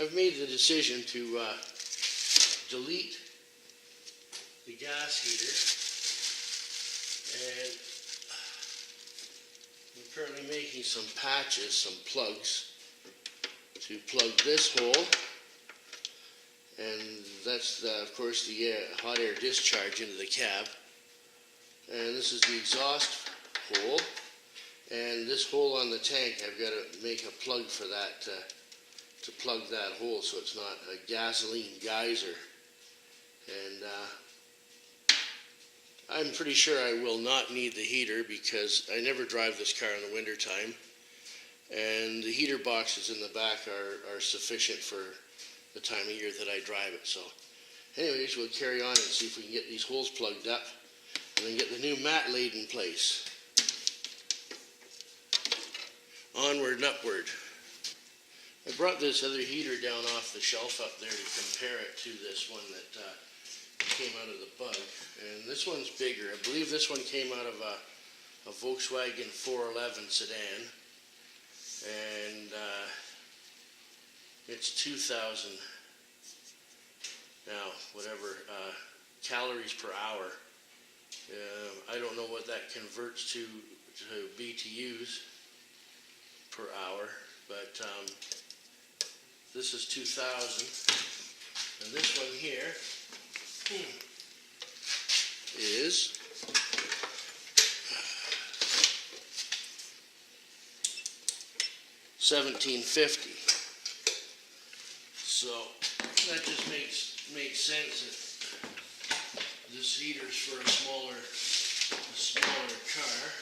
I've made the decision to delete the gas heater, and I'm currently making some patches, some plugs, to plug this hole, and that's of course the hot air discharge into the cab, and this is the exhaust hole, and this hole on the tank I've got to make a plug for that, to plug that hole so it's not a gasoline geyser. And I'm pretty sure I will not need the heater because I never drive this car in the winter time, and the heater boxes in the back are sufficient for the time of year that I drive it. So anyways, we'll carry on and see if we can get these holes plugged up and then get the new mat laid in place. Onward and upward. I brought this other heater down off the shelf up there to compare it to this one that came out of the Bug, and this one's bigger. I believe this one came out of a Volkswagen 411 sedan, and it's 2,000 now, whatever, calories per hour. I don't know what that converts to BTUs per hour, but this is 2,000, and this one here is 1,750. So that just makes sense that this heater's for a smaller car,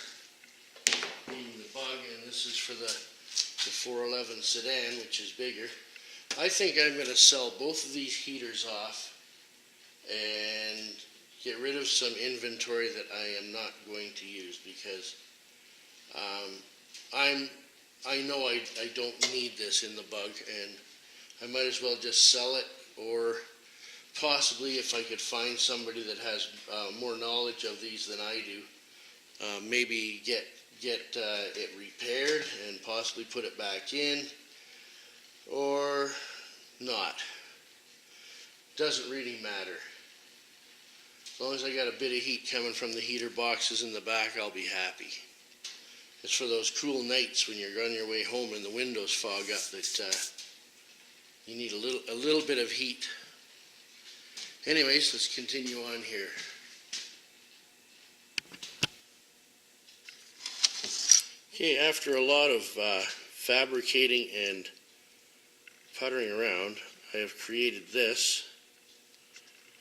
being the Bug, and this is for the 411 sedan, which is bigger. I think I'm going to sell both of these heaters off and get rid of some inventory that I am not going to use, because I know I don't need this in the Bug, and I might as well just sell it, or possibly if I could find somebody that has more knowledge of these than I do, maybe get it repaired and possibly put it back in, or not. Doesn't really matter. As long as I got a bit of heat coming from the heater boxes in the back, I'll be happy. It's for those cool nights when you're on your way home and the windows fog up that you need a little bit of heat. Anyways, let's continue on here. Okay, after a lot of fabricating and puttering around, I have created this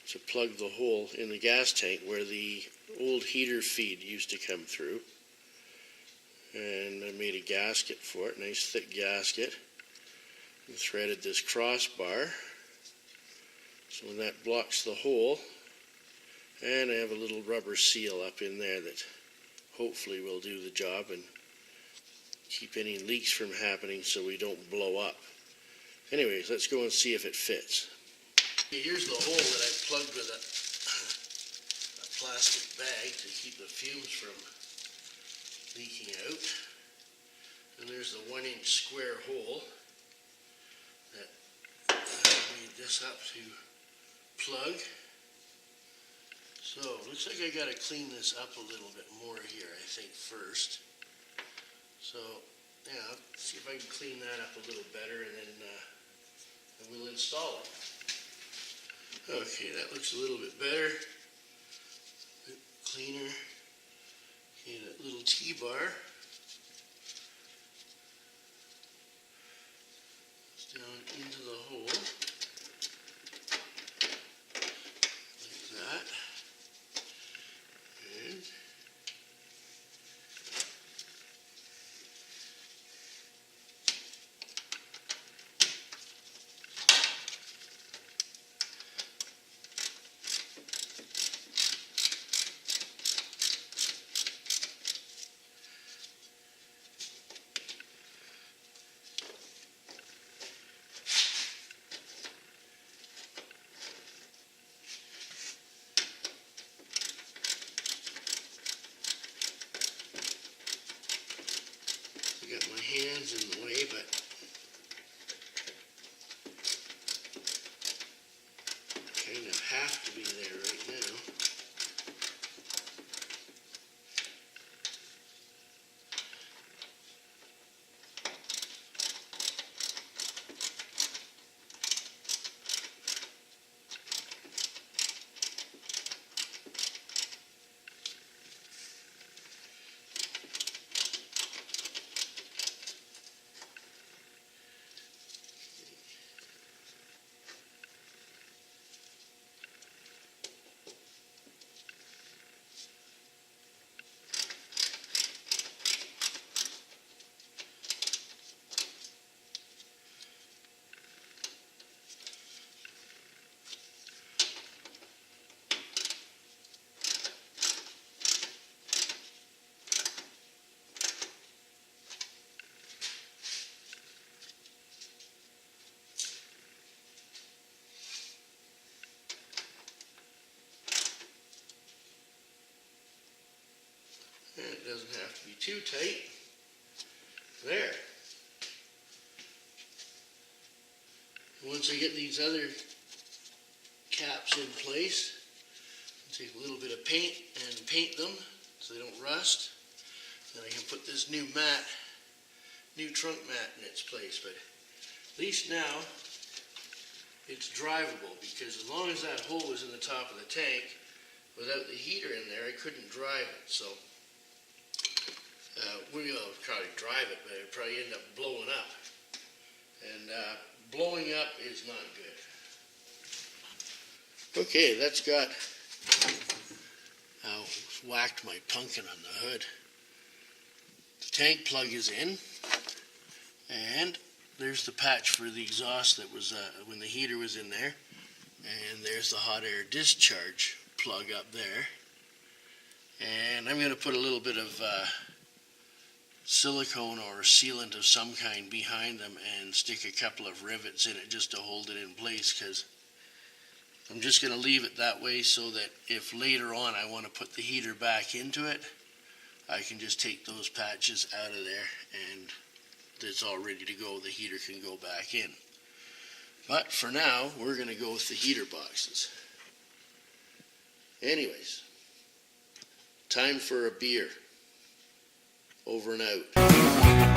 to plug the hole in the gas tank where the old heater feed used to come through. And I made a gasket for it, nice thick gasket, and threaded this crossbar so when that blocks the hole, and I have a little rubber seal up in there that hopefully will do the job and keep any leaks from happening so we don't blow up. Anyways, let's go and see if it fits. Here's the hole that I plugged with a plastic bag to keep the fumes from leaking out. And there's the 1-inch square hole that I made this up to plug. So, looks like I gotta clean this up a little bit more here, I think, first. So, yeah, I'll see if I can clean that up a little better, and then we'll install it. Okay, that looks a little bit better. A bit cleaner. Okay, that little T-bar. It's down into the hole. Like that. And I got my hands in the way, but And it doesn't have to be too tight. There. Once I get these other caps in place, I'll take a little bit of paint and paint them so they don't rust. Then I can put this new trunk mat in its place. But at least now it's drivable, because as long as that hole was in the top of the tank, without the heater in there, I couldn't drive it. So we'll probably drive it, but it'd probably end up blowing up. And blowing up is not good. Okay, that's got, whacked my pumpkin on the hood. The tank plug is in, and there's the patch for the exhaust that was when the heater was in there, and there's the hot air discharge plug up there. And I'm going to put a little bit of silicone or sealant of some kind behind them and stick a couple of rivets in it just to hold it in place, because I'm just going to leave it that way so that if later on I want to put the heater back into it, I can just take those patches out of there and it's all ready to go. The heater can go back in. But for now, we're going to go with the heater boxes. Anyways, time for a beer. Over and out.